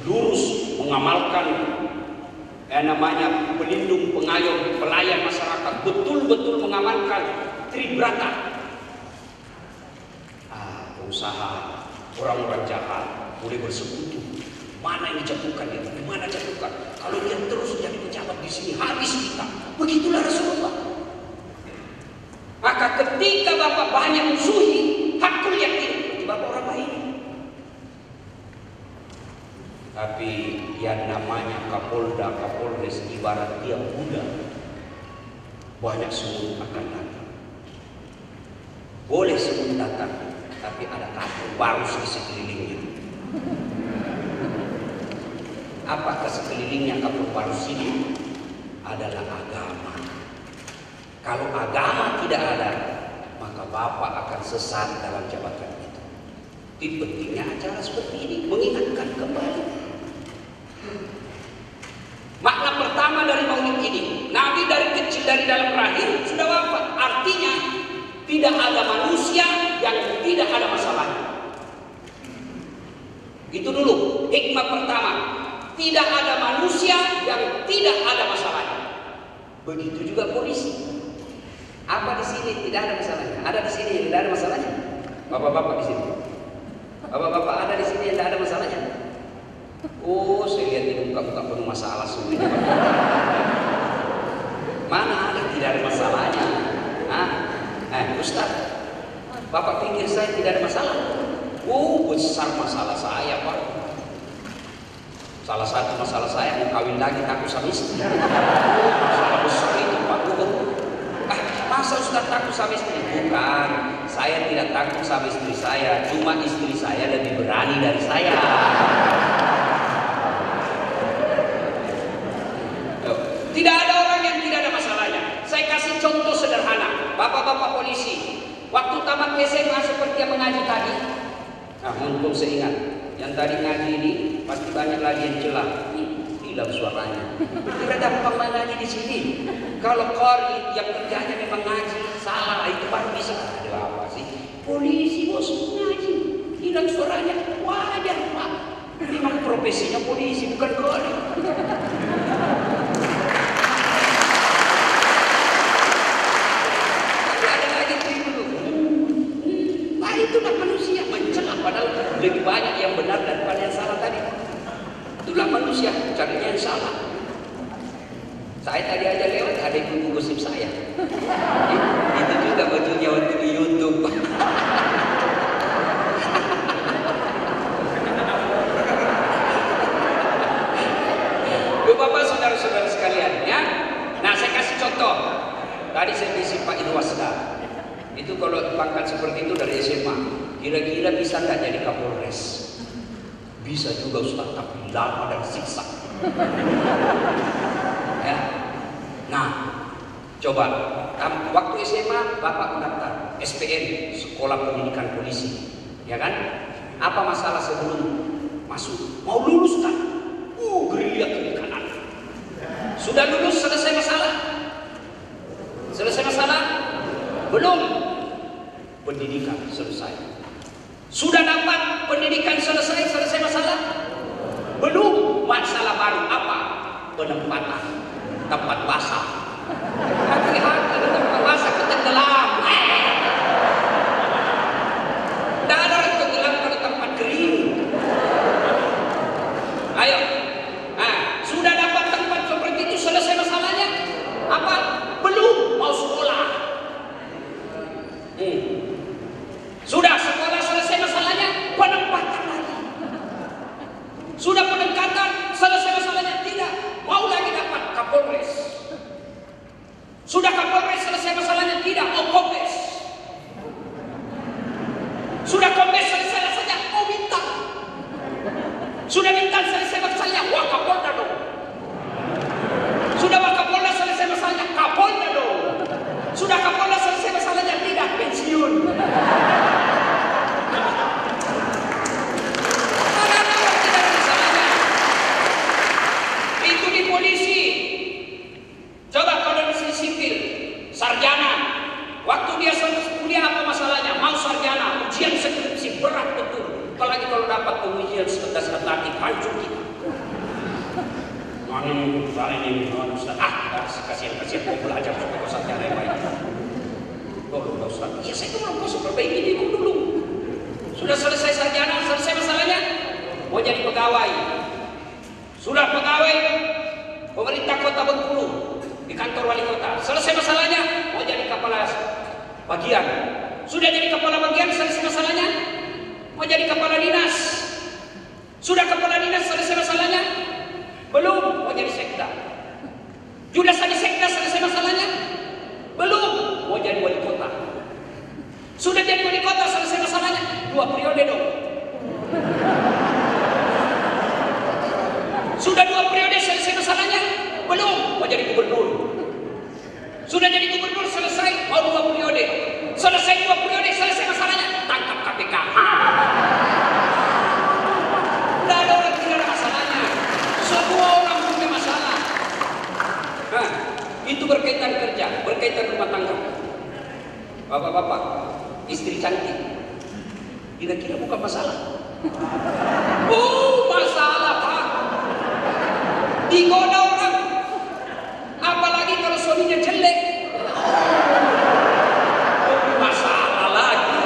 lurus mengamalkan namanya pelindung, pengayom, pelayan masyarakat, betul-betul mengamankan tribrata. Pengusaha, orang-orang jahat boleh bersekutu. Mana yang dijatuhkan dia? Di mana jatuhkan? Kalau dia terus jadi pejabat di sini, habis kita. Begitulah Rasulullah. Maka ketika Bapak banyak musuhi, hakul yakin Bapak orang baik. Tapi yang namanya Kapolda, Kapolres ibarat dia kuda, banyak semut akan datang. Boleh semut datang, tapi ada kapal baru di sekelilingnya. Apakah sekelilingnya kapal baru ini? Adalah agama. Kalau agama tidak ada, maka Bapak akan sesat dalam jabatan itu. Itu pentingnya acara seperti ini, mengingatkan kembali. Makna pertama dari maulid ini, Nabi dari kecil, dari dalam rahim sudah wafat. Artinya tidak ada manusia yang tidak ada masalahnya. Itu dulu hikmah pertama. Tidak ada manusia yang tidak ada masalahnya. Begitu juga polisi. Apa di sini tidak ada masalahnya? Ada di sini yang tidak ada masalahnya? Bapak-bapak di sini. Bapak-bapak ada di sini yang tidak ada masalahnya? Oh, saya lihat ini muka-muka penuh masalah semuanya. Mana ada tidak ada masalahnya? Ustaz, Bapak pikir saya tidak ada masalah? Oh, besar masalah saya, Pak. Salah satu masalah saya mau kawin lagi takut sama istri. Masalah besar itu, Pak. Masa Ustaz takut sama istri? Bukan, saya tidak takut sama istri saya, cuma istri saya lebih berani dari saya. Tidak ada orang yang tidak ada masalahnya. Saya kasih contoh sederhana. Bapak-bapak polisi, waktu tamat SMA seperti yang mengaji tadi. Nah, untung saya ingat, yang tadi ngaji ini pasti banyak lagi yang celah. Hilang suaranya. Tidak gampang mengaji di sini. Kalau qari yang kerjanya memang ngaji, salah itu baru bisa. Ada apa sih? Polisi bos ngaji, hilang suaranya. Wajar, Pak. Memang profesinya polisi, bukan qari. Itulah manusia mencela, padahal lebih banyak yang benar daripada yang salah tadi. Itulah manusia, carinya yang salah. Saya tadi aja lewat ada ibu gosip saya. Itu juga bajunya waktu di YouTube. Bapak saudara-saudara sekalian ya. Nah, saya kasih contoh. Tadi saya bisi Pak Irwasda. Itu kalau pangkat seperti itu dari SMA, kira-kira bisa nggak jadi Kapolres? Bisa juga Ustaz, tapi lama dan siksa. Ya. Nah, coba waktu SMA Bapak mendaftar SPN, Sekolah Pendidikan Polisi, ya kan? Apa masalah sebelum masuk? Mau lulus kan? Gerilya kiri kanan. Sudah lulus, selesai masalah? Selesai masalah? Belum. Pendidikan selesai. Sudah dapat pendidikan selesai masalah? Belum. Masalah baru apa? Penempatan tempat basah. Hati-hati, tempat basah ketenggelam. Tidak ada orang tenggelam pada tempat kering. Ayo. Nah, sudah dapat tempat seperti itu, selesai masalahnya? Apa? Belum. Mau sekolah. Sudah sekolah selesai masalahnya, penempatan lagi. Sudah penempatan selesai masalahnya, tidak mau lagi dapat Kapolres. Sudah Kapolres selesai masalahnya, tidak mau Kombes. Sudah Kombes selesai masalahnya, mau bintang. Sudah bintang selesai masalahnya, wah Kapolda dong. Sudah wah Kapolda selesai masalahnya, Kapolda dong. Sudah Kapolda selesai masalahnya, tidak pensiun. Polisi, coba kalau di sipil, sarjana, waktu dia kuliah apa masalahnya? Mau sarjana, ujian skripsi berat betul. Apalagi kalau dapat pengujian sekelas atletik, hancur kita. ini Ustaz. Kasihan mau belajar supaya Ustaznya yang baik. Oh, Ustaz. Iya, saya tuh mau perbaiki diri dulu. Sudah selesai sarjana, selesai masalahnya. Mau jadi pegawai. Sudah pegawai pemerintah Kota Bengkulu di kantor wali kota. Selesai masalahnya, mau jadi kepala bagian. Sudah jadi kepala bagian, selesai masalahnya. Mau jadi kepala dinas. Sudah kepala dinas, selesai masalahnya. Belum, mau jadi sekda. Sudah jadi sekda, selesai masalahnya. Belum, mau jadi wali kota. Sudah jadi wali kota, selesai masalahnya. 2 periode dong. Sudah 2 periode, selesai masalahnya. Belum, mau jadi gubernur. Sudah jadi gubernur, selesai, mau 2 periode. Selesai 2 periode, selesai masalahnya. Tangkap KPK. Tidak ada orang tidak ada masalahnya. Semua orang punya masalah. Nah, itu berkaitan kerja, berkaitan rumah tangga. Bapak-bapak, istri cantik, kira-kira bukan masalah? Oh, masalah, Pak. Digoda orang, apalagi kalau suaminya jelek. Oh, masalah lagi.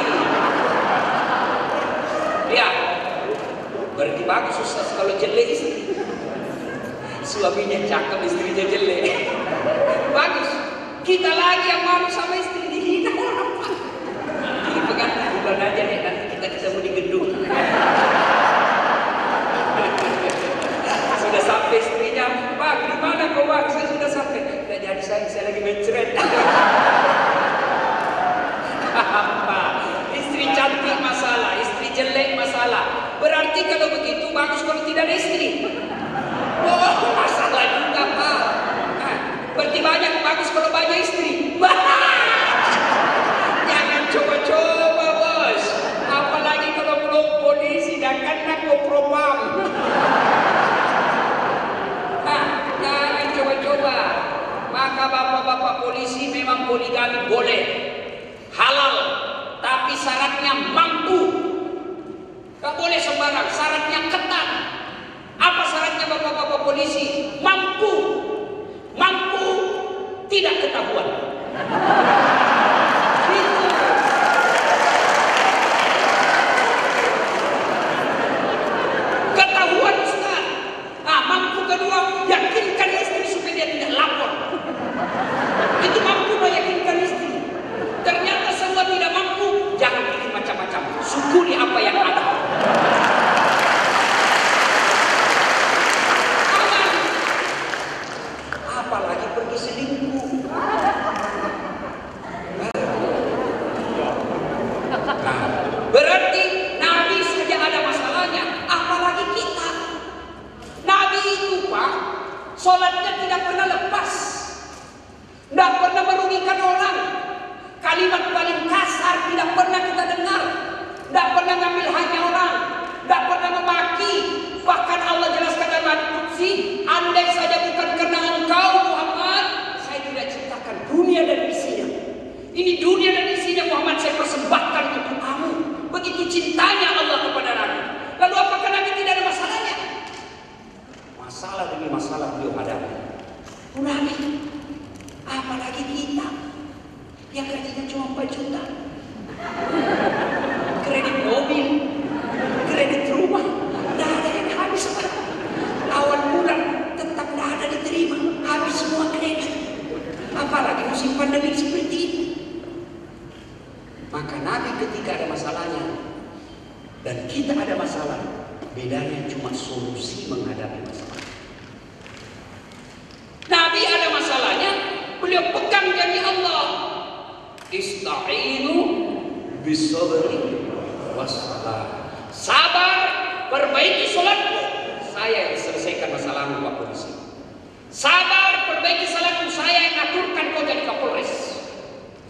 Ya, berarti bagus Ustaz kalau jelek istri. Suaminya cakep, istrinya jelek. Bagus. Kita lagi yang malu sama istri, dihina orang, Pak. Ini pengganti bulan aja nih, nanti kita ketemu di gedung. Sudah sampai istrinya, Pak, gimana kau Pak? Saya sudah sampai. Tidak jadi saya lagi mencret. Pak, istri cantik masalah, istri jelek masalah. Berarti kalau begitu bagus kalau tidak ada istri. Oh, masalah juga Pak. Berarti banyak bagus kalau banyak istri. Jangan coba-coba bos. Apalagi kalau belum polisi dan kena propam. Jangan coba-coba. Maka bapak-bapak polisi memang poligami boleh, halal, tapi syaratnya mampu. Gak boleh sembarang, syaratnya ketat. Apa syaratnya bapak-bapak polisi? Mampu, mampu, tidak ketahuan. Itu. Ketahuan Ustaz. Mampu kedua, yakinkan istri supaya dia tidak lapor. Itu mampu meyakinkan istri. Ternyata semua tidak mampu, jangan bikin macam-macam. Syukuri apa yang ada. Apalagi pergi selingkuh. Berarti Nabi saja ada masalahnya, apalagi kita. Nabi itu Pak, sholatnya tidak pernah lepas, tidak pernah merugikan orang. Kalimat paling kasar tidak pernah kita dengar, tidak pernah ngambil hanya orang, tidak pernah memaki. Bahkan Allah jelaskan dalam Al-Qudsi, andai saja bukan karena engkau Muhammad, saya tidak ciptakan dunia dan isinya. Ini dunia dan isinya Muhammad saya persembahkan untuk kamu. Begitu cintanya Allah kepada Nabi. Lalu apakah Nabi tidak ada masalahnya? Masalah demi masalah beliau hadapi. Nabi, apalagi kita yang gajinya cuma 4 juta. Kredit mobil, kredit rumah, tidak ada yang habis Pak. Awal bulan tetap tidak ada diterima, habis semua kredit. Apalagi musim pandemi seperti ini. Maka Nabi ketika ada masalahnya dan kita ada masalah, bedanya cuma solusi menghadapi masalah. Nabi ada masalahnya, beliau pegang janji Allah. Ista'inu bisabri wassalah. Sabar, perbaiki sholatmu. Saya yang selesaikan masalahmu Pak Polisi. Sabar, perbaiki salatmu. Saya yang aturkan kau jadi Kapolres.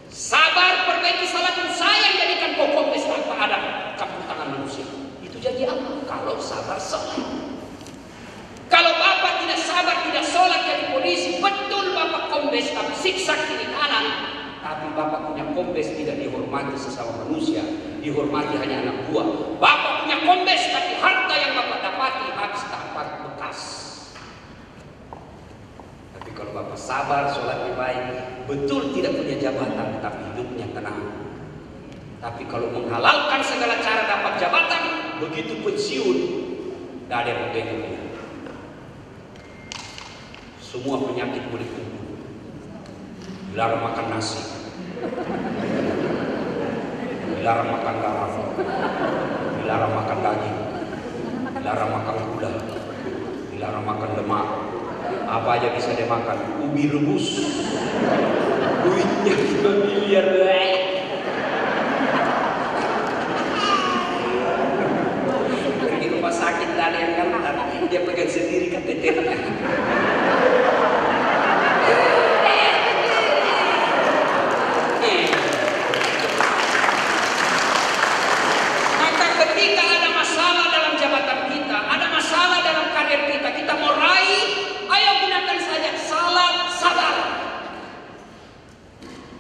Sabar, perbaiki salatmu. Saya yang jadikan kau Kompes tanpa ada campur tangan manusia. Itu janji Allah. Kalau sabar sholat. Kalau Bapak tidak sabar, tidak sholat jadi polisi, betul Bapak Kompes tapi siksa kiri kanan. Tapi Bapak punya Kompes tidak dihormati sesama manusia, dihormati hanya anak buah. Bapak punya Kompes tapi harta yang Bapak dapati habis dapat bekas. sabar, sholatnya baik, betul tidak punya jabatan, tapi hidupnya tenang. Tapi kalau menghalalkan segala cara dapat jabatan, begitu pensiun, tidak ada yang pegang. Semua penyakit boleh tumbuh. Dilarang makan nasi, dilarang makan garam, dilarang makan daging, dilarang makan gula, dilarang makan lemak. Apa aja bisa dimakan. Ubi rebus, duitnya 5 miliar. Pergi rumah sakit ada yang kantor, dia pegang sendiri kateternya. Maka ketika ada masalah dalam jabatan kita, ada masalah dalam karir kita, kita mau raih, ayo gunakan saja salat sabar.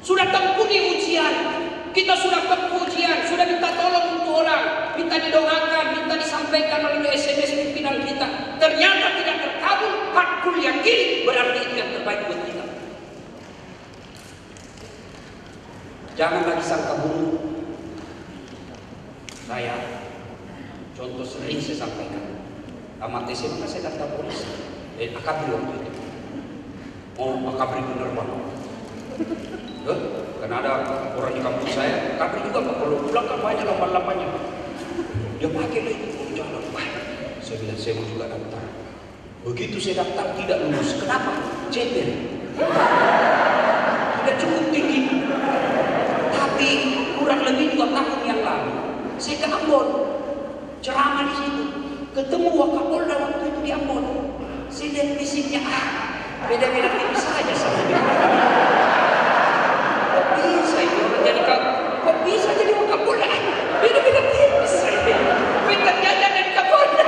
Sudah tempuni ujian, kita sudah tempuh ujian, sudah minta tolong untuk orang, minta didoakan, minta disampaikan melalui SMS pimpinan kita. Ternyata tidak terkabul, hakul yakin, berarti itu yang terbaik buat kita. Jangan lagi sangka buruk. Saya, contoh sering saya sampaikan, tamat SMA saya daftar polisi, akabri waktu itu. Oh, akabri bener banget. Karena ada orang di kampung saya, akabri juga Pak, kalau pulang kan banyak 88-nya. Dia pakai lah itu jalan. Wah, saya bilang saya mau juga daftar. Begitu saya daftar tidak lulus. Kenapa? Ceper. Tidak cukup tinggi. Tapi kurang lebih 2 tahun yang lalu saya ke Ambon, ceramah di situ, ketemu Wakapolda waktu itu di Ambon. Saya lihat fisiknya, beda-beda tipis saja sama dia. Kok bisa itu orang jadi kok bisa jadi Wakapolda? Beda-beda tipis saja. Pintar jajan dari Kapolda.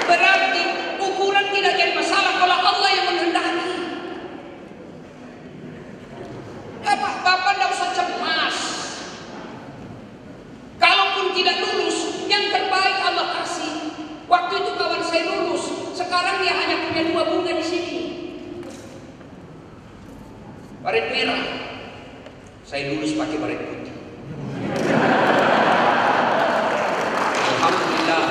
Berarti ukuran tidak jadi masalah kalau Allah yang menghendaki. Bapak tidak usah cemas. Kalaupun tidak lulus, yang terbaik Allah kasih. Waktu itu kawan saya lulus, sekarang dia hanya punya 2 bunga di sini. Baret merah, saya lulus pakai baret putih. Alhamdulillah,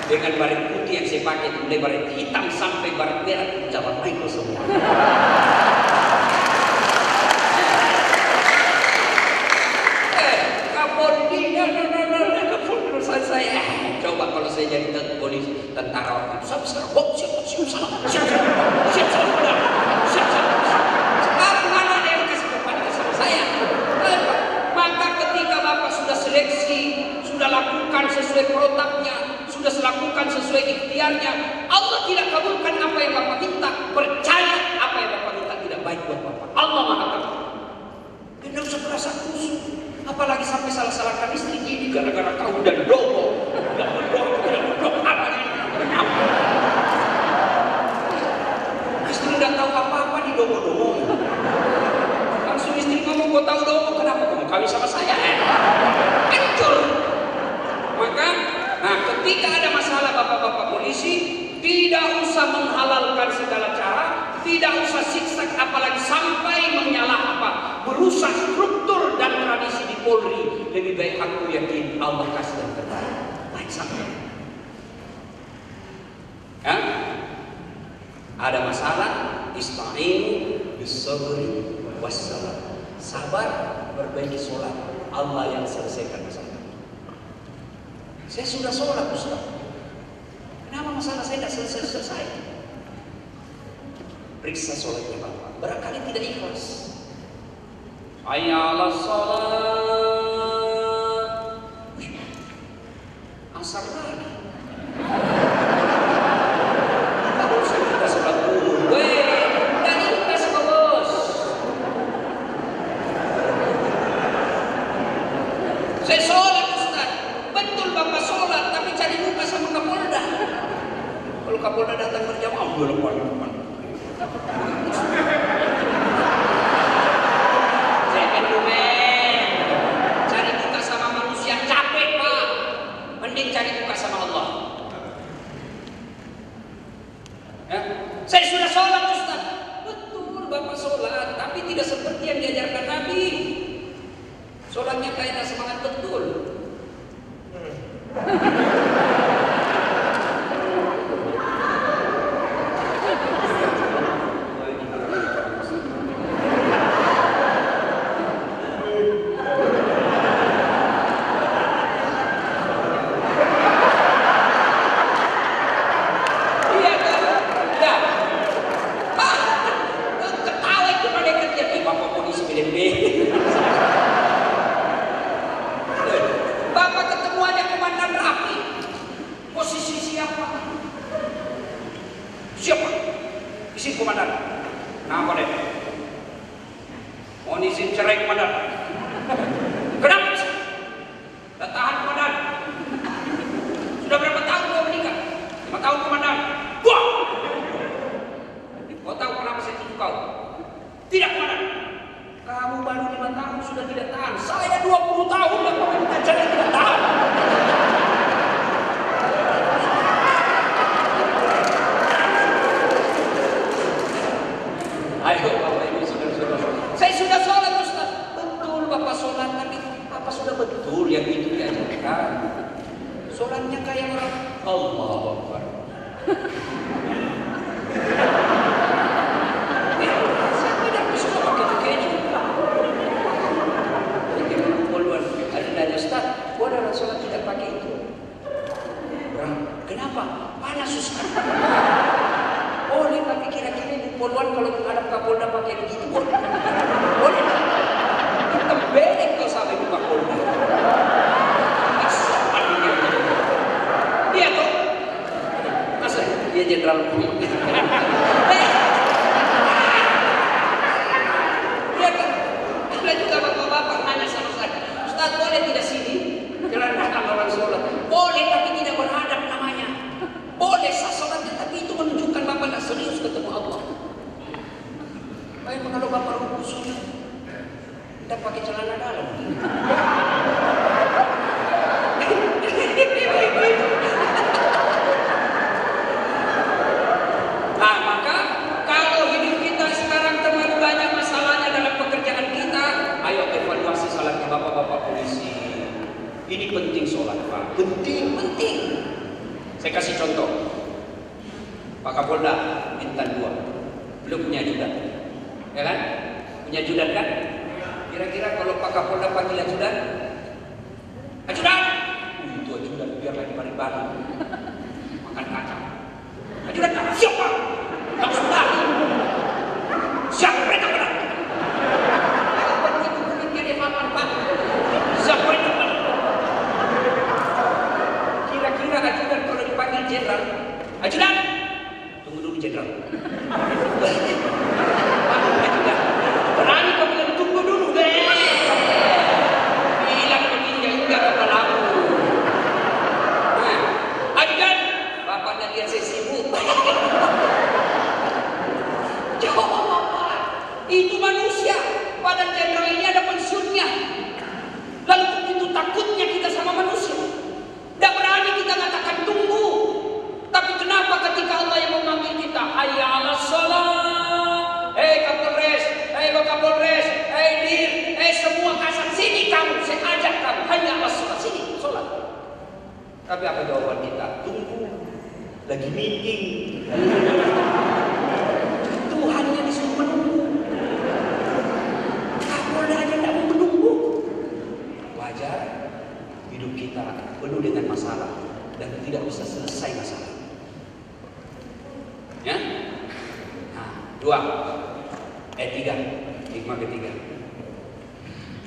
dengan baret putih yang saya pakai, mulai baret hitam sampai baret merah, jawab baik semua. Saya coba kalau saya jadi polisi tentara waktu itu sampai sekarang siap sekarang mana ada yang kasih kepada sama saya. Maka ketika Bapak sudah seleksi, sudah lakukan sesuai protapnya, sudah lakukan sesuai ikhtiarnya, Allah tidak kabulkan apa yang Bapak minta, percaya apa yang Bapak minta tidak baik buat Bapak. Allah Maha Tahu. Tidak usah merasa kusut. Apalagi sampai salah-salahkan istri ini gara-gara kau dan dogo. Tidak berdoa, apa ini? Istri tidak tahu apa-apa di dogo-dogo. Langsung istri ngomong, kau tahu dogo, kenapa kamu kawin sama saya? Hancur. Maka, ketika ada masalah bapak-bapak polisi, tidak usah menghalalkan segala cara, tidak usah siksak, apalagi sampai merusak struktur dan tradisi di Polri. Lebih baik aku yakin Allah kasih yang terbaik. Baik sampai. Ya? Ada masalah, ista'inu bis-sabri was-sabar. Sabar, perbaiki sholat. Allah yang selesaikan masalah. Saya sudah sholat, Ustaz. Kenapa masalah saya tidak selesai? Periksa sholatnya Bapak. Barangkali tidak ikhlas. Hayya 'alas shalah. Asar lagi. Harus kita sholat dulu. Dan ikhlas bos. Saya sholat Ustaz. Betul Bapak sholat, tapi cari muka sama Kapolda. Kalau Kapolda datang berjamaah, belum. Cari muka sama manusia capek Pak. Mending cari muka sama Allah. Sholatnya kayaknya semangat betul.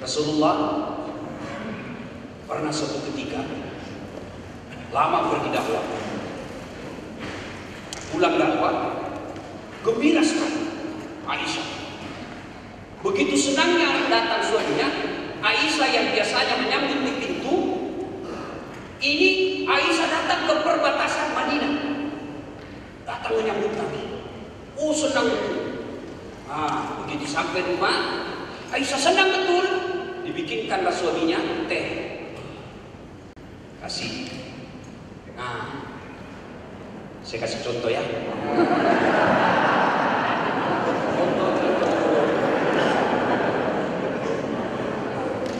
Rasulullah pernah suatu ketika lama pergi dakwah, pulang dakwah, gembira sekali Aisyah. Begitu senangnya datang suaminya, Aisyah yang biasanya menyambut di pintu, ini Aisyah datang ke perbatasan Madinah, datang menyambut Nabi. Oh, senang betul. Nah, begitu sampai rumah, Aisyah senang betul. Dibikinkanlah suaminya teh, kasih. Nah, saya kasih contoh ya.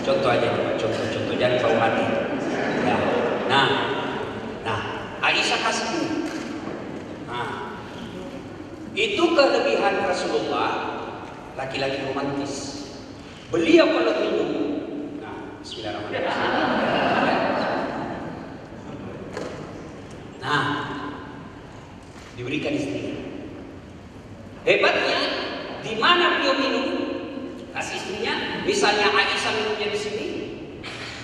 Contoh aja coba, contoh jangan bau hati. Ya. Nah, Aisyah kasih dulu. Nah, itu kelebihan Rasulullah, laki-laki romantis. Beliau kalau minum, nah, Bismillahirrahmanirrahim. Nah, diberikan istrinya. Hebatnya, di mana beliau minum, kasih istrinya. Misalnya Aisyah minumnya di sini,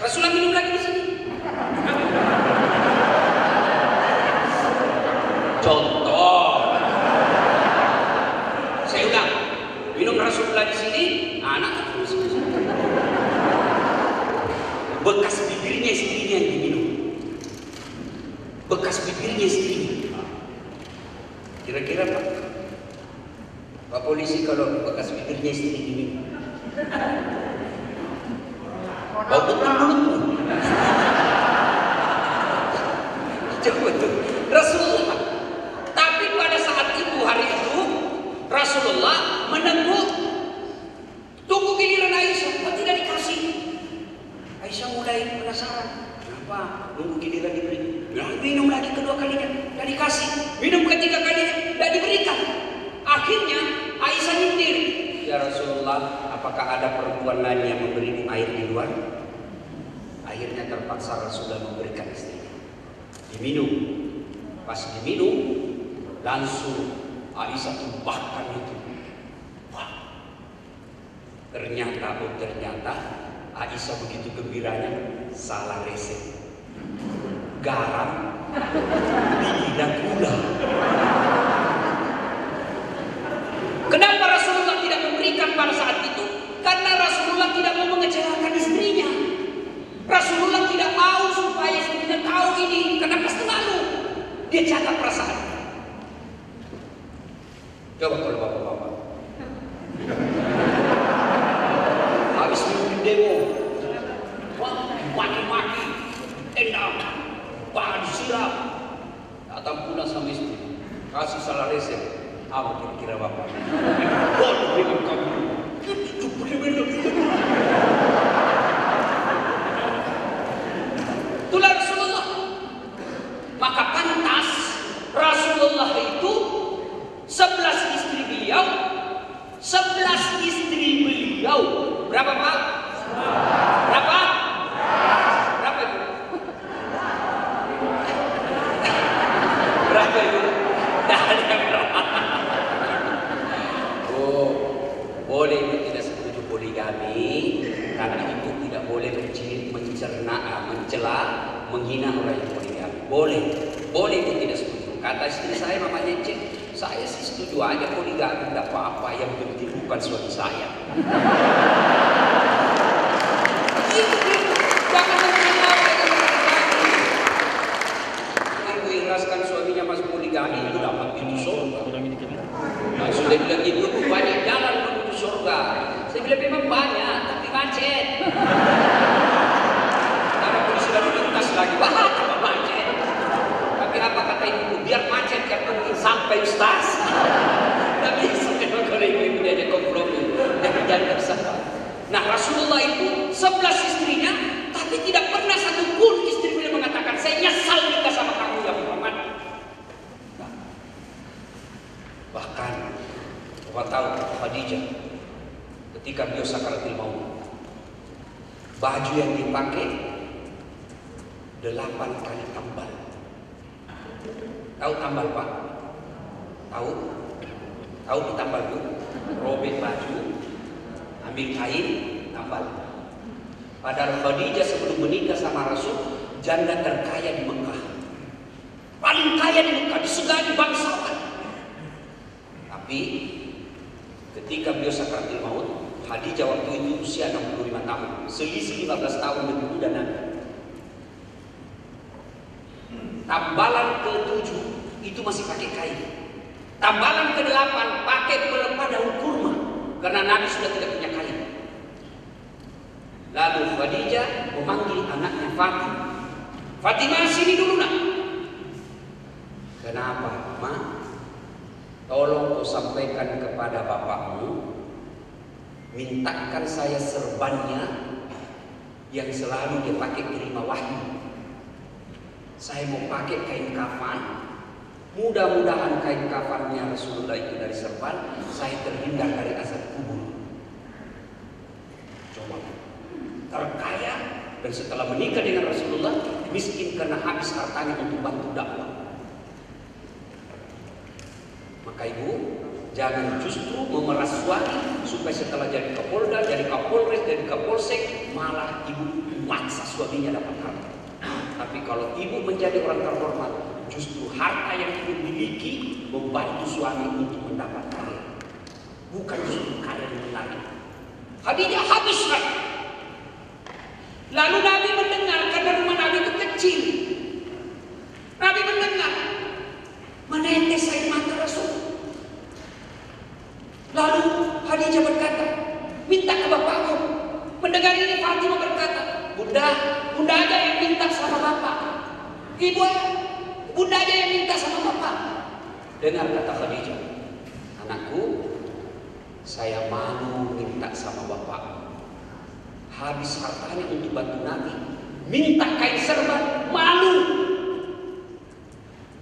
Rasulullah minum lagi di sini. Contoh, saya ulang, minum Rasulullah di sini, anak terus di sini. Bekas bibirnya istrinya yang diminum. Bekas bibirnya istrinya. Kira-kira Pak polisi kalau bekas bibirnya istri diminum, bau betul mulutmu. Coba tuh Rasulullah. Tapi pada saat itu, hari itu Rasulullah menunggu, tunggu giliran Aisyah, kok tidak dikasih. Aisyah mulai penasaran, kenapa nunggu giliran diberi. Minum lagi kedua kalinya, tidak dikasih. Minum ketiga kalinya, tidak diberikan. Akhirnya Aisyah nyindir, ya Rasulullah, apakah ada perempuan lain yang memberi air di luar? Akhirnya terpaksa Rasulullah memberikan istrinya. Diminum. Pas diminum, langsung Aisyah tumpahkan itu. Wah, ternyata Aisyah begitu gembiranya, salah resep. Garam dikira gula. Kenapa Rasulullah tidak memberikan pada saat itu? Karena Rasulullah tidak mau mengecewakan istrinya. Rasulullah tidak mau supaya istrinya tahu ini, karena pasti malu. Dia jaga perasaan. Coba kalau bapak-bapak habis mimpin demo, maki-maki, tendang, bahan disiram, datang pula sama istri, kasih salah resep. Apa kira-kira bapak? Waduh, dengan kamu itu benar-benar. Itulah Rasulullah. Maka pantas Rasulullah itu 11 istri beliau, 11 istri beliau. Berapa Pak? Berapa? Berapa itu? Berapa itu? Dah ada berapa? Oh, boleh itu tidak setuju poligami, tapi itu tidak boleh mencela, menghina orang yang poligami. Boleh itu tidak setuju. Kata istri saya, mamanya Cik, saya sih setuju aja poligami, tidak apa-apa, yang penting bukan suami saya. Itu jangan mencela dengan poligami. Yang mengikhlaskan suaminya masuk poligami itu dapat pintu surga. Nah, sudah bilang gitu, banyak jalan menuju surga. Saya bilang memang banyak, tapi macet. Karena polisi lalu lintas lagi, wah, tambah macet. Tapi apa kata ibu? Biar macet yang penting sampai Ustaz. Tapi memang kalau ibu diajak kompromi, jangan bersabar. Nah, Rasulullah itu 11 istrinya, tapi tidak pernah satupun istri beliau mengatakan, saya nyesal nikah sama kamu ya Muhammad. Nah, bahkan Bapak tahu Khadijah ketika beliau sakaratul maut, baju yang dipakai 8 kali tambal. Tahu tambal Pak? Tahu ditambal itu? Robek baju, ambil kain, tambal. Padahal Khadijah sebelum menikah sama Rasul, janda terkaya di Mekah, paling kaya di Mekah, disegani bangsawan. Tapi ketika beliau sakaratul maut, Khadijah waktu itu usia 65 tahun, selisih 15 tahun dengan dan Nabi. Tambalan ke-7 itu masih pakai kain. Tambalan ke-8 pakai pelepah daun kurma, karena Nabi sudah tidak punya kain. Lalu Khadijah memanggil anaknya Fatimah. Fatimah, sini dulu nak. Kenapa, Ma? Tolong kau sampaikan kepada bapakmu, mintakan saya serbannya yang selalu dia pakai terima wahyu. Saya mau pakai kain kafan, mudah-mudahan kain kafannya Rasulullah itu dari serban, saya terhindar dari azab kubur. Coba, terkaya dan setelah menikah dengan Rasulullah, miskin karena habis hartanya untuk bantu dakwah. Maka ibu, jangan justru memeras suami supaya setelah jadi kapolda, jadi kapolres, jadi kapolsek, malah ibu maksa suaminya dapat harta. Tapi kalau ibu menjadi orang terhormat, justru harta yang ibu miliki membantu suami untuk mendapat kaya. Bukan justru kaya yang menarik. Khadijah habis lagi. Lalu Nabi mendengar, karena rumah Nabi itu kecil. Nabi mendengar menetes air mata Rasul. Lalu Khadijah berkata, minta ke bapakmu. Mendengar ini Fatimah berkata, Bunda aja yang minta sama bapak. Ibu, bunda aja yang minta sama bapak. Dengar kata Khadijah, anakku, saya malu minta sama bapak. Habis hartanya untuk bantu Nabi, minta kain serban, malu.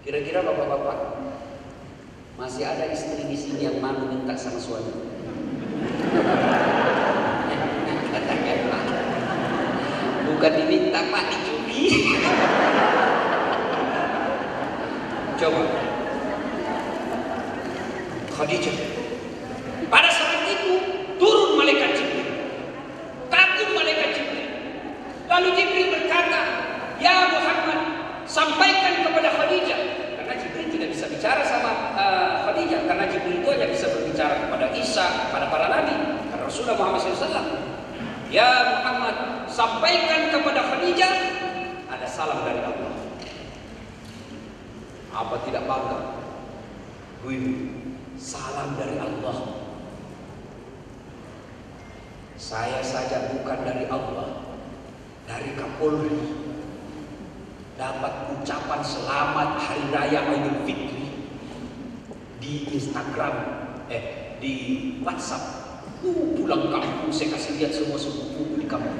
Kira-kira bapak-bapak masih ada istri di sini yang malu minta sama suami? Bukan diminta, Pak, dicuri. Coba Khadijah, pada saat itu turun malaikat Jibril, kagum malaikat Jibril. Lalu Jibril berkata, ya Muhammad, sampaikan kepada Khadijah. Karena Jibril tidak bisa bicara sama Khadijah, karena Jibril itu hanya bisa berbicara kepada Isa, kepada para nabi, karena Rasulullah Muhammad SAW. Ya Muhammad, sampaikan kepada Khadijah ada salam dari Allah. Apa tidak bangga? Salam dari Allah. Saya saja bukan dari Allah, dari Kapolri, dapat ucapan selamat Hari Raya Idul Fitri di Instagram, di WhatsApp. Pulang kampung saya kasih lihat semua sepupu di kampung.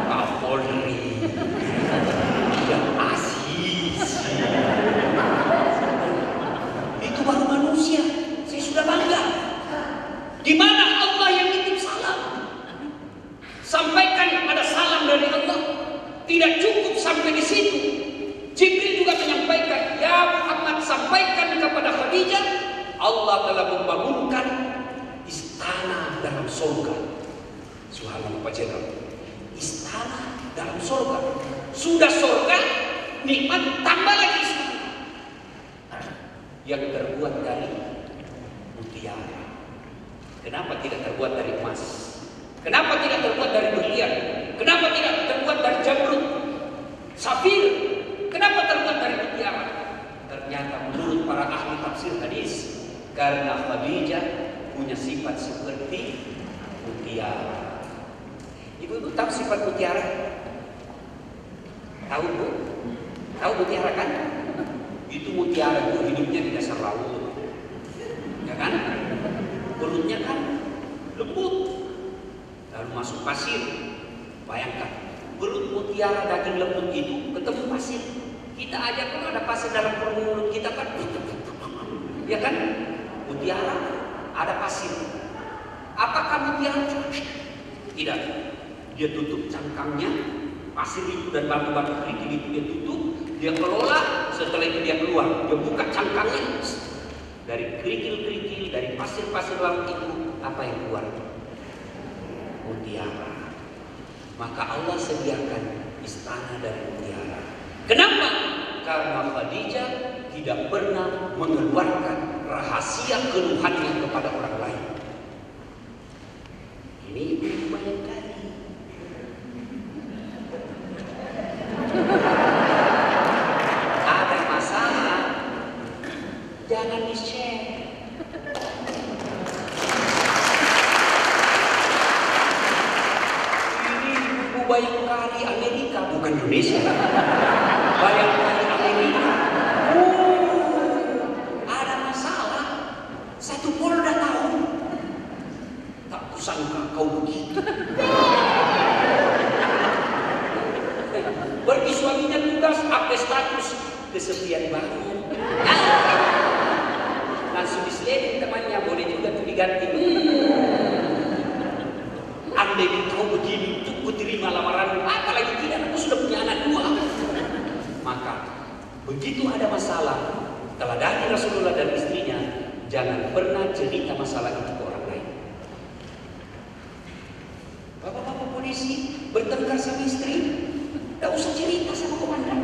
Kapolri yang asis. Itu baru manusia. Saya sudah bangga. Di mana Allah yang nitip salam? Sampaikan ada salam dari Allah. Tidak cukup sampai di situ. Jibril juga menyampaikan, ya Muhammad, sampaikan kepada Khadijah, Allah telah membangunkan istana dalam surga. Subhanallah, Pak Jenderal. Istana dalam surga. Sudah surga, nikmat, tambah lagi istana yang terbuat dari mutiara. Kenapa tidak terbuat dari emas? Kenapa tidak terbuat dari berlian? Kenapa tidak terbuat dari jamrud, safir? Kenapa terbuat dari mutiara? Ternyata menurut para ahli tafsir hadis, karena Khadijah punya sifat seperti mutiara. Ibu tahu sifat mutiara? Tahu Bu? Tahu mutiara kan? Itu mutiara itu hidupnya di dasar laut, ya kan? Kulitnya kan lembut, lalu masuk pasir. Bayangkan, belut mutiara daging lembut itu ketemu pasir. Kita aja kalau ada pasir dalam mulut kita kan, ya kan? Mutiara ada pasir. Apakah mutiara? Tidak. Dia tutup cangkangnya, pasir itu dan batu-batu kerikil itu dia tutup, dia kelola. Setelah itu dia keluar, dia buka cangkangnya. Dari kerikil-kerikil, dari pasir-pasir laut itu, apa yang keluar? Mutiara. Maka Allah sediakan istana dari mutiara. Kenapa? Karena Khadijah tidak pernah mengeluarkan rahasia keluhannya kepada orang lain. Ini banyak kali. Ada masalah, jangan di-share. Ini ibu Bayangkari Amerika, bukan Indonesia. Bayangkari Amerika. Ada masalah. Satu Polda tahu. Tak kusangka kau begitu. kesepian banget. Langsung disleding temannya, boleh juga tuh diganti. Andai kau begini, tuh ku terima lamaran, apalagi tidak, aku sudah punya anak 2. Maka begitu ada masalah, teladani Rasulullah dan istrinya, jangan pernah cerita masalah itu ke orang lain. Bapak-bapak polisi bertengkar sama istri, tidak usah cerita sama komandan.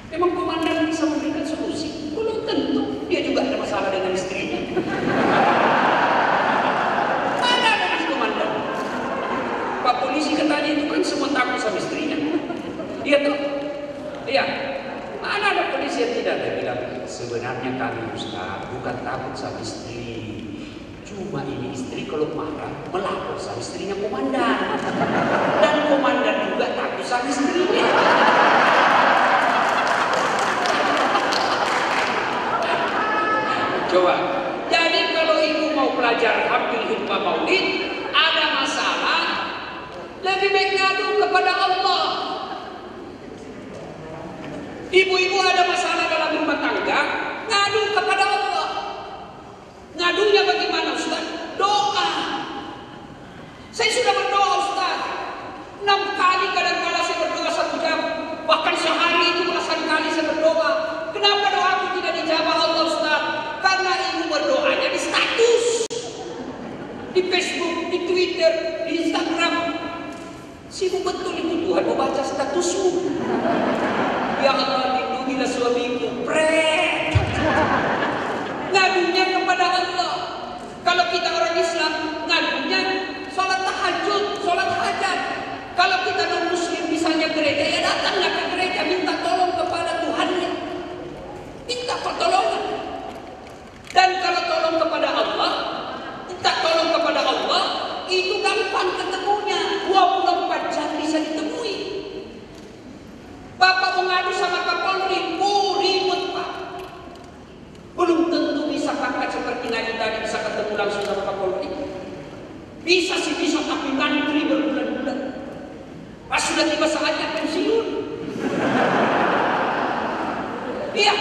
Memang komandan bisa memberikan solusi? Belum tentu. Dia juga ada masalah dengan istrinya. Mana ada mas komandan? Pak polisi katanya itu kan semua takut sama istrinya. Iya tuh. Iya. Mana ada polisi yang tidak? Dia bilang, sebenarnya kami Ustaz bukan takut sama istri. Cuma ini istri kalau marah melapor sama istrinya komandan. Dan komandan juga takut sama istrinya. Coba. Jadi kalau ibu mau belajar ambil hikmah maulid, ada masalah, lebih baik ngadu kepada Allah. Ibu-ibu ada masalah dalam rumah tangga, ngadu kepada Allah. Ngadunya bagaimana Ustaz? Doa. Saya sudah berdoa Ustaz 6 kali, kadang-kadang saya berdoa 1 jam, bahkan sehari itu belasan kali saya berdoa. Kenapa doaku tidak dijawab Allah Ustaz? Karena ibu berdoanya di status, di Facebook, di Twitter, di Instagram. Sibuk betul itu Tuhan mau baca statusmu. Ya Allah, lindungilah suamiku. Pret. Ngadunya kepada Allah. Kalau kita orang Islam, ngadunya sholat tahajud, sholat hajat. Kalau kita non muslim misalnya gereja, ya datanglah ke gereja, minta tolong kepada Tuhannya, minta pertolongan. Dan kalau tolong kepada Allah, minta tolong kepada Allah, itu gampang ketemunya. 24 jam bisa ditemui. Bapak mengadu sama Kapolri, ribut Pak. Belum tentu bisa kakak seperti Nabi tadi bisa ketemu langsung sama Kapolri. Bisa sih bisa, tapi ngantri berbulan-bulan. Pas sudah tiba saatnya pensiun. Iya,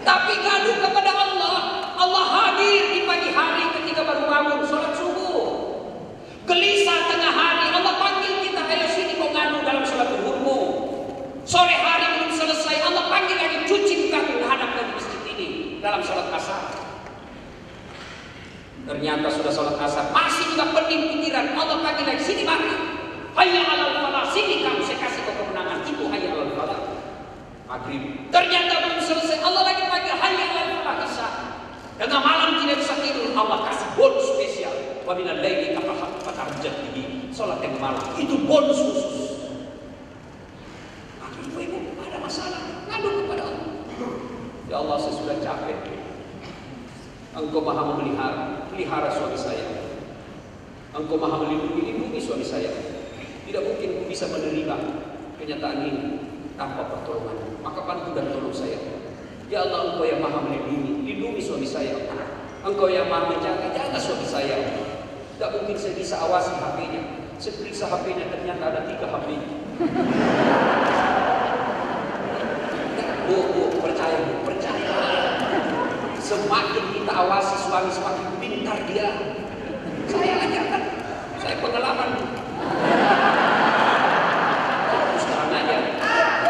tapi ngadu kepada Allah. Allah hadir di pagi hari ketika baru bangun sholat subuh. Gelisah tengah hari, Allah panggil kita, ayo sini kau ngadu dalam sholat zuhurmu. Sore hari belum selesai, Allah panggil lagi, cuci kamu hadap dari masjid ini dalam sholat asar. Ternyata sudah sholat asar, masih juga pening pikiran, Allah panggil lagi, sini mari. Hayya 'alal falah, sini kamu, saya kasih kau kemenangan. Itu hayya 'alal falah. Maghrib. Ternyata belum selesai, Allah lagi panggil hayya 'alal falah, isya. Tengah malam tidak bisa tidur, Allah kasih bonus spesial. Wa minal laili fatahajjad bihi. Salat tengah malam itu bonus khusus. Maka ibu-ibu ada masalah, ngadu kepada Allah. Ya Allah, saya sudah capek. Engkau maha pelihara suami saya. Engkau maha melindungi suami saya. Tidak mungkin bisa menerima kenyataan ini tanpa pertolongan. Maka bantu dan tolong saya. Ya Allah, Engkau yang maha lindungi suami saya. Engkau yang maha jaga suami saya. Tidak mungkin saya bisa awasi HP-nya. Saya periksa HP-nya, ternyata ada 3 HP. Bu, percaya. Semakin kita awasi suami, semakin pintar dia. Saya ajarkan, saya pengalaman. Terus terang aja.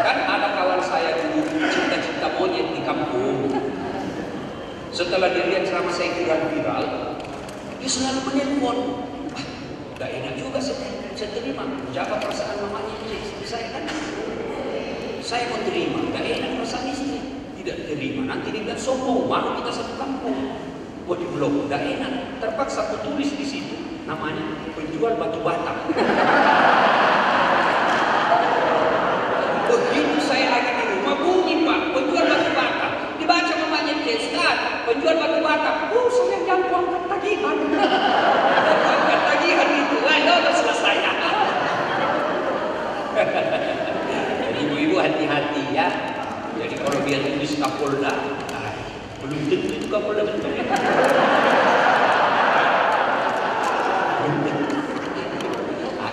Kan ada kawan saya dulu cinta monyet di kampung. Setelah dia lihat ceramah saya viral, dia selalu menelpon. Gak enak juga saya terima. Jaga perasaan mamanya istri saya kan. Saya mau terima, gak enak perasaan istri. Tidak terima, nanti dia bilang sombong, malu kita satu kampung. Mau di blok, gak enak. Terpaksa aku tulis di situ, namanya penjual batu bata. Begitu saya lagi di rumah bunyi Pak, penjual batu bata. Dibaca mamanya dia, Ustaz, penjual batu bata. Saya jangan angkat tagihan. Angkat tagihan itu, udah selesai. Jadi ibu-ibu hati-hati ya. Jadi kalau dia tulis Kapolda, belum tentu itu Kapolda betul.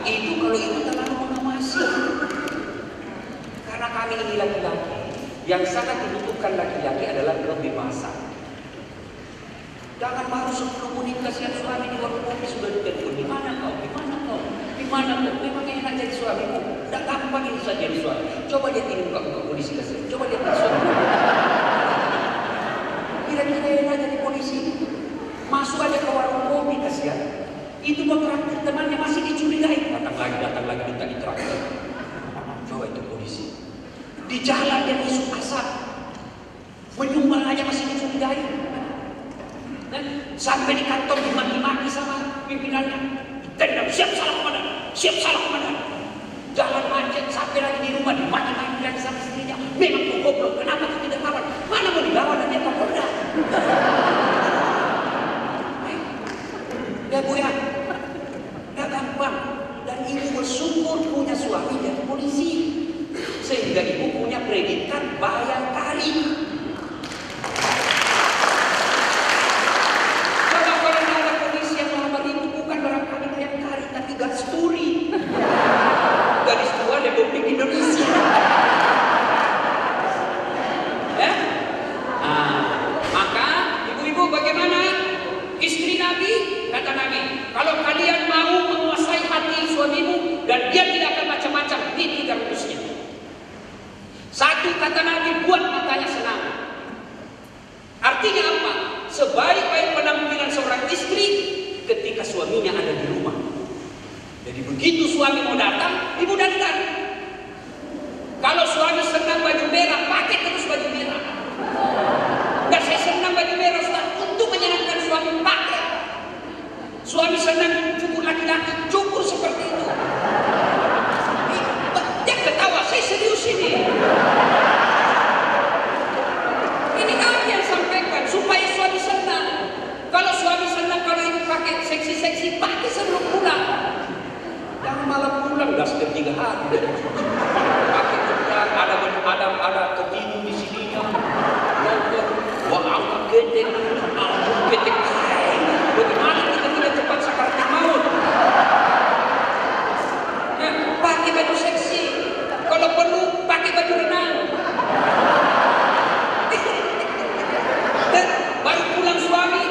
Itu kalau itu terlalu mengawasi. Karena kami ini laki-laki. Yang sangat dibutuhkan laki-laki adalah kebebasan. Jangan baru 10 menit kasihan suami di warung kopi sudah ditelepon. Di mana kau? Di mana kau? Di mana kau? Memang enak jadi suamimu. Tidak gampang ini saja jadi suami. Coba dia tidur ke polisi kasihan. Coba dia tidur suami. Kira-kira enak jadi polisi. Masuk aja ke warung kopi kasihan. Itu bertraktir temannya masih dicurigai. Datang lagi minta ditraktir. Coba itu polisi. Di jalan dia masuk asap. Menyumbang aja masih dicurigai. Dan sampai di kantor dimaki-maki sama pimpinannya. Ditendang, siap salah komandan, siap salah komandan. Jalan macet sampai lagi di rumah dimaki-maki lagi sama istrinya. Memang kau goblok, kenapa kau tidak lawan? Mana mau dilawan dan dia kapolda? Ya Bu ya, nggak gampang. Dan ibu bersyukur punya suami jadi polisi, sehingga ibu punya predikat bayangkari. Coba kalau ada polisi yang melamar ibu bukan barangkali bayangkari, tapi Gasturi, gadis tua Republik Indonesia. Ya? Maka ibu-ibu bagaimana? Istri Nabi, kata Nabi, kalau kalian mau menguasai hati suamimu dan dia tidak akan macam-macam, ini 3 rumusnya. 1, kata Nabi, buat matanya senang. Artinya apa? Sebaik-baik penampilan seorang istri ketika suaminya ada di rumah. Jadi begitu suami mau datang, ibu dandan. Kalau suami senang baju merah, pakai terus baju merah. Enggak, saya senang baju merah, Ustaz, untuk menyenangkan suami, pakai. Suami senang cukur laki-laki, cukur seperti itu. Dia ketawa, saya serius ini. Ini kami yang sampaikan supaya suami senang. Kalau suami senang, kalau ibu pakai seksi-seksi, pakai sebelum pulang. Jangan malam pulang, udah setiap 3 hari. Pakai pulang, ada ketidu di sininya. Nonton, wah angkat ketek, ketek. Bagaimana kita tidak cepat sakaratul maut? Nah, pakai baju seksi. Kalau perlu pakai baju renang. Dan baru pulang suami,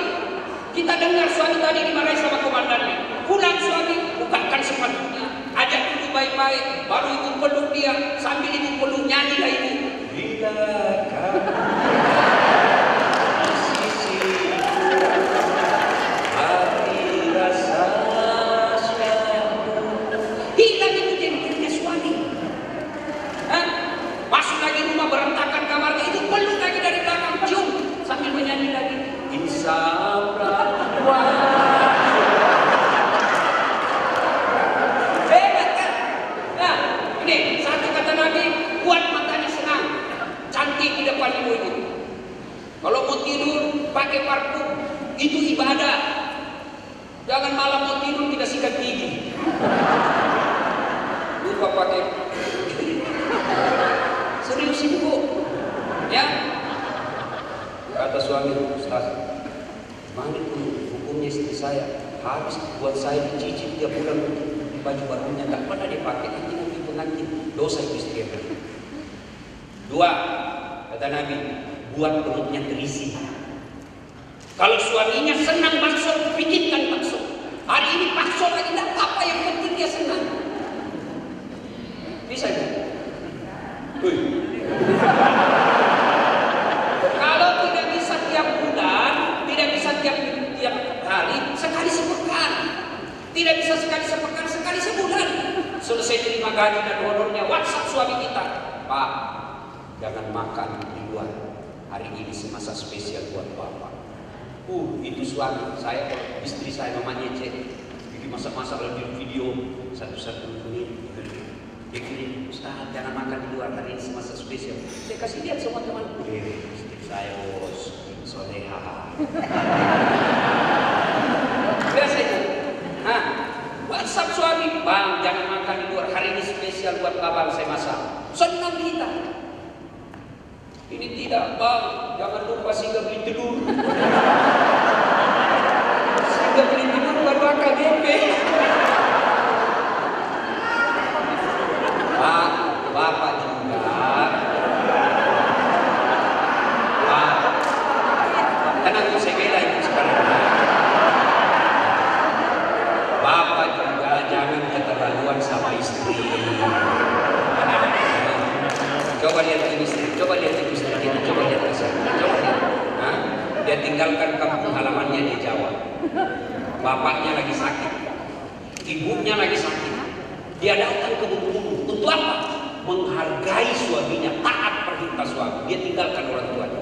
kita dengar suami tadi dimarahi sama komandannya. Pulang suami, bukakan sepatunya, ajak duduk baik-baik, baru ibu peluk dia, sambil ibu peluk nyanyi lah ibu. Bila hilang itu jengkelnya suami. Masuk lagi rumah berantakan kamarnya, itu peluk lagi dari belakang, cium sambil menyanyi lagi. Insabra wa. Hebat kan? Nah, ini 1 kata Nabi, buat matanya senang, cantik di depan ibu-ibu. Kalau mau tidur pakai parfum, itu ibadah. Jangan malam mau tidur tidak sikat gigi. Lupa pakai. Serius ini Bu. Ya. Kata suami, Ustaz, mana itu hukumnya istri saya? Habis buat saya dicicip tiap bulan baju barunya, tak pernah dipakai, nanti pengantin. Dosa itu istri yang beri. 2, kata Nabi, buat perutnya terisi. Kalau suaminya senang bakso, bikinkan bakso. Hari ini bakso lagi tidak apa-apa, yang penting dia senang. Bisa ya? Kalau tidak bisa tiap bulan, tidak bisa tiap hari, sekali sepekan. Tidak bisa sekali sepekan, sekali sebulan. Selesai terima gaji dan honornya, WhatsApp suami kita, Pak, jangan makan di luar. Hari ini semasa spesial buat Bapak. Itu suami saya, istri saya mamanya cek, bikin masak-masak lalu video satu-satu ini. Dia kirim, Ustaz, jangan makan di luar, hari ini semasa spesial. Saya kasih lihat semua teman-teman. Istri saya bos, soleha. Biasa itu. WhatsApp suami, Bang, jangan makan di luar, hari ini spesial buat Abang saya masak. Senang kita. Ini tidak, Bang, jangan lupa singgah beli telur. Singgah beli telur baru akan DP. Pak, Bapak juga Coba lihat istri, coba lihat istri kita, coba lihat istri, coba lihat. Hah? Dia tinggalkan kampung halamannya di Jawa. Bapaknya lagi sakit, ibunya lagi sakit. Dia datang ke Bengkulu untuk apa? Menghargai suaminya, taat perintah suami. Dia tinggalkan orang tuanya.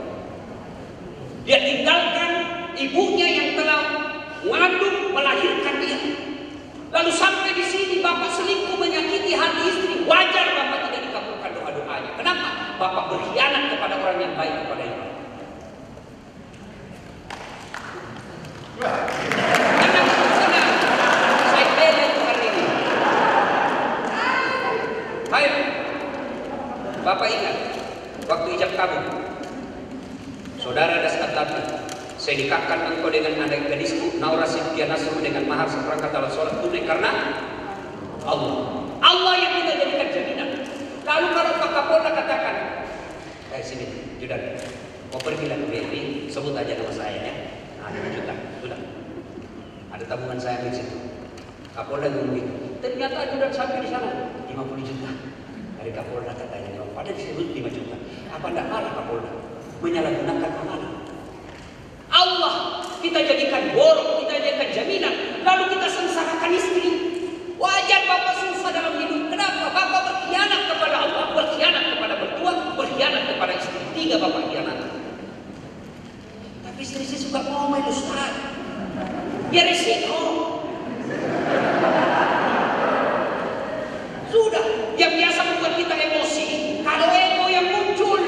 Dia tinggalkan ibunya yang telah mengandung, melahirkan dia. Lalu sampai di sini bapak selingkuh menyakiti hati istri. Wajar bapak tidak dikabulkan doa-doanya. Kenapa? Bapak berkhianat kepada orang yang baik kepada ibu. Saya bela itu hari ini. Hai, bapak ingat waktu ijab kabul, saudara Daskatati, saya nikahkan engkau dengan anak gadisku Naura Sintia Nasru dengan mahar seperangkat alat sholat tunai karena Allah. Allah yang kita jadikan jaminan. Lalu kalau Pak Kapolda katakan, sini, Judan, kau pergilah ke BRI, sebut aja nama saya ya. Nah, 5 juta, sudah. Ada tabungan saya di situ. Kapolda ngomong, ternyata Judan sampai di sana 50 juta. Dari Kapolda katanya, pada disebut 5 juta. Apa tidak marah Kapolda? Menyalahgunakan amanah. Allah kita jadikan borok, kita jadikan jaminan, lalu kita sengsarakan istri. Wajar bapak susah dalam hidup. Kenapa? Bapak berkhianat kepada Allah, berkhianat kepada mertua, berkhianat kepada istri. 3 bapak khianat. Tapi istri suka ngomel, Ustaz. Ya resiko. Sudah, yang biasa membuat kita emosi, kalau ego yang muncul.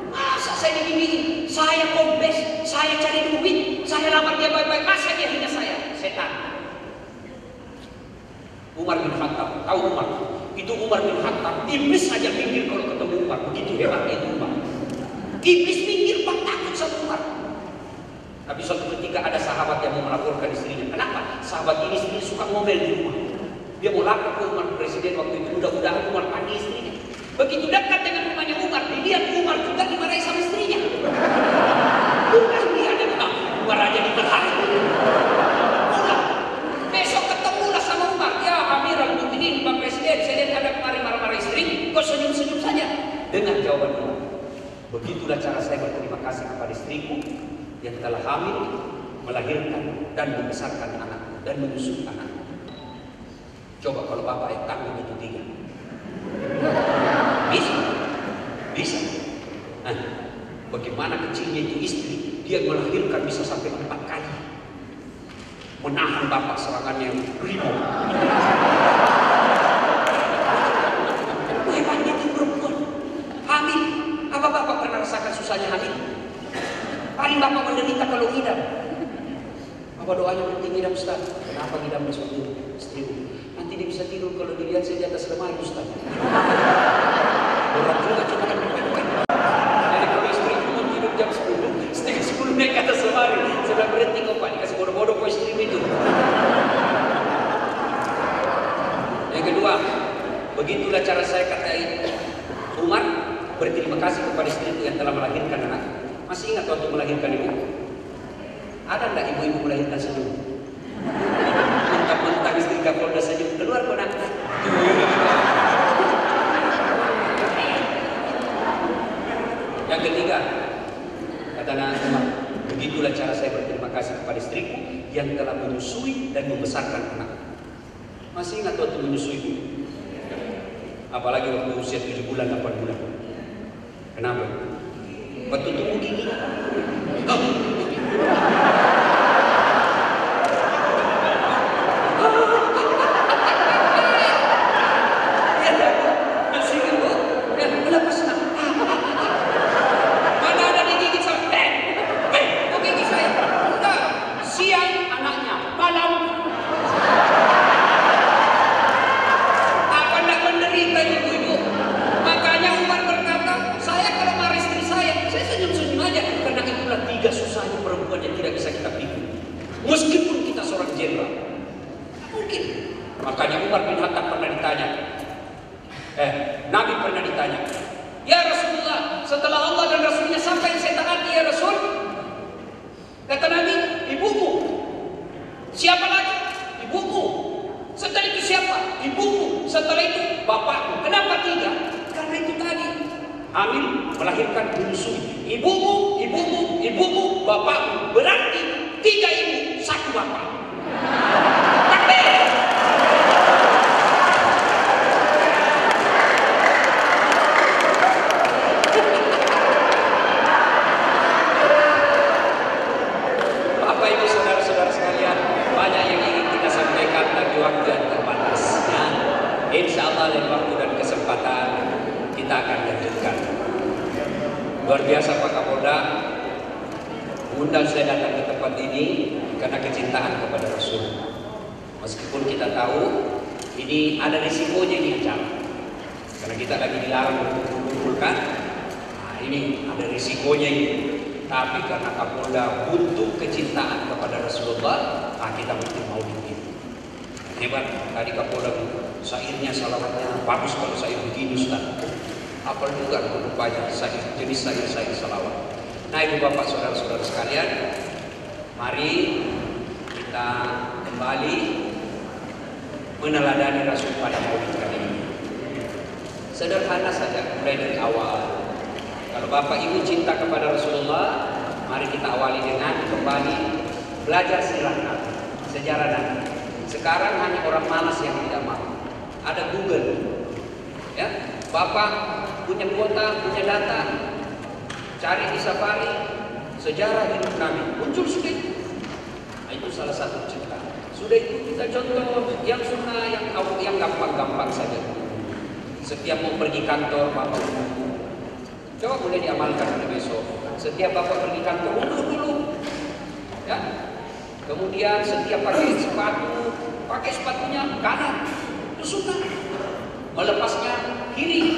Masa saya digini, saya kombes, saya cari duit, saya lamar dia baik-baik, masa dia hina saya? Setan. Umar bin Khattab, tahu Umar? Itu Umar bin Khattab, iblis saja minggir kalau ketemu Umar, begitu hebatnya itu Umar. Iblis minggir, Pak, takut sama Umar. Tapi suatu ketika ada sahabat yang mau melaporkan istrinya. Kenapa? Sahabat ini istrinya suka ngomel di rumah. Dia mau lapor ke Umar presiden waktu itu, mudah-mudahan Umar panggil istrinya. Begitu dekat dengan rumahnya Umar, dilihat Umar juga dimarahi sama istrinya. Bukan dia bilang, Umar aja dibelai. Pulang. Besok ketemulah sama Umar. Ya Amirul Mukminin, Pak Presiden, saya lihat Anda kemarin marah-marah istri, kok senyum-senyum saja. Dengar jawaban Umar. Begitulah cara saya berterima kasih kepada istriku yang telah hamil, melahirkan dan membesarkan anak dan menyusu anak. Coba kalau bapak yang tanggung itu 3. Bisa, bisa. Nah, bagaimana kecilnya itu istri, dia melahirkan bisa sampai 4 kali, menahan bapak serangannya yang ribu. Hebatnya itu perempuan hamil. Apa bapak pernah rasakan susahnya hamil? Paling bapak menderita kalau ngidam. Apa doanya berhenti ngidam, Ustaz? Kenapa ngidam di suatu istrimu? Nanti dia bisa tidur kalau dilihat saya di atas lemari, Ustaz. Orang juga cuma kan. Jadi kalau istri mau tidur jam 10, setengah 10 naik ke atas lemari. Saya bilang berhenti kok Pak, dikasih bodoh-bodoh kok istri itu. Yang kedua, begitulah cara saya katain Umar berterima kasih kepada istriku yang telah melahirkan anak. Masih ingat waktu melahirkan ibu? Ada enggak ibu-ibu melahirkan senyum? Mentang-mentang istri Kapolda senyum keluar kok nak. Yang ketiga, kata Nabi Umar, begitulah cara saya berterima kasih kepada istriku yang telah menyusui dan membesarkan anak. Masih ingat waktu menyusui ibu? Apalagi waktu usia 7 bulan, 8 bulan. Kenapa? Waktu tumbuh gigi. Meskipun kita seorang jenderal, mungkin. Makanya Umar bin Khattab pernah ditanya, Nabi pernah ditanya, ya Rasulullah, setelah Allah dan Rasulnya sampai saya taati ya Rasul, kata Nabi, ibumu. Siapa lagi? Ibumu. Setelah itu siapa? Ibumu. setelah itu bapakmu. Kenapa 3? Karena itu tadi, hamil melahirkan bungsu. Ibumu, bapakmu. Berarti 3 ibu, 1 bapak. Takbir. Bapak Ibu saudara-saudara sekalian, banyak yang ingin kita sampaikan tapi waktu yang terbatas. Ya. Insya Allah lain waktu dan kesempatan kita akan lanjutkan. Luar biasa Pak Kapolda, undang saya datang ke tempat ini karena kecintaan kepada Rasul. Meskipun kita tahu ini ada risikonya ini acara, karena kita lagi dilarang untuk mengumpulkan. Nah, ini ada risikonya ini. Tapi karena Kapolda butuh kecintaan kepada Rasulullah, kita mesti mau bikin. Hebat, tadi Kapolda syairnya, salawatnya bagus kalau syair begini Ustaz. Apal juga banyak jenis syair salawat. Nah Ibu Bapak Saudara-saudara sekalian, mari kita kembali meneladani Rasul pada Maulid kali ini. Sederhana saja, mulai dari awal. Kalau Bapak Ibu cinta kepada Rasulullah, mari kita awali dengan kembali belajar sirah Nabi, sejarah Nabi. Sekarang hanya orang malas yang tidak mau. Ada Google, ya. Bapak punya kuota, punya data, cari di Safari sejarah hidup Nabi, muncul sedikit. Nah, itu salah satu cerita. Sudah itu kita contoh yang sunnah, yang gampang-gampang saja. Setiap mau pergi kantor, Bapak coba boleh diamalkan mulai besok. Setiap Bapak pergi kantor, undur dulu, ya. Kemudian setiap pakai sepatunya kanan, itu sunnah. Melepasnya kiri,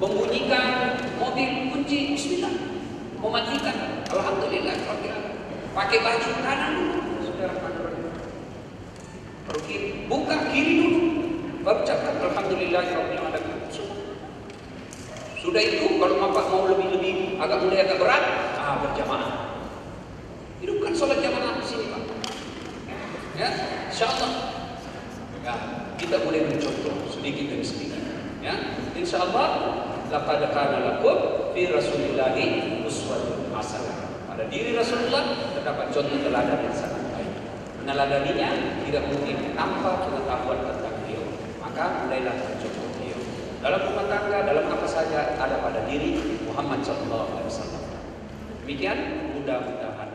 membunyikan mobil kunci Bismillah, mematikan Alhamdulillah. Pakai baju kanan dulu, saudara kantor. Buka kiri dulu, baru cakap Alhamdulillah. Sudah itu kalau Bapak mau lebih agak mulai agak berat, berjamaah. Hidupkan sholat jamaah di sini Pak. Ya, insyaallah. Ya, kita boleh mencontoh sedikit demi sedikit. Ya, insyaallah laqad kana lakum fi Rasulillahi uswatun hasanah. Pada diri Rasulullah terdapat contoh teladan yang sangat baik. Meneladaninya tidak mungkin tanpa pengetahuan tentang beliau. Maka mulailah mencontoh beliau. Dalam rumah tangga, dalam apa saja ada pada diri Muhammad sallallahu alaihi wasallam. Demikian mudah-mudahan